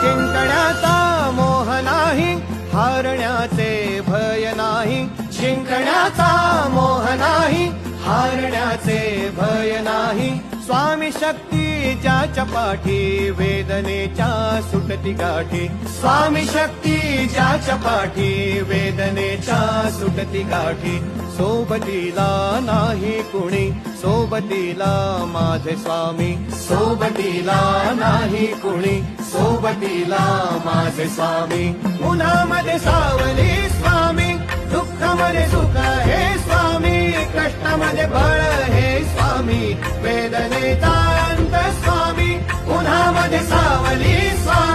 जिंकण्याचा मोह नाही, हारण्याचे भय नाही. जिंकण्याचा मोह नाही, हारण्याचे भय नाही. स्वामी शक्ती ज्याच्या पाठी, वेदनेच्या सुटती गाठी. स्वामी शक्ती ज्याच्या पाठी, वेदनेच्या सुटती गाठी. सोबतीला नाही कुणी, सोबतीला माझे स्वामी. सोबतीला नाही कुणी, सोबतीला माझे स्वामी. उन्हामध्ये सावली स्वामी, दुःखामध्ये सुख हे स्वामी. कष्टामध्ये बळ हे स्वामी, वेदनेचा अंत स्वामी. उन्हामध्ये सावली स्वामी,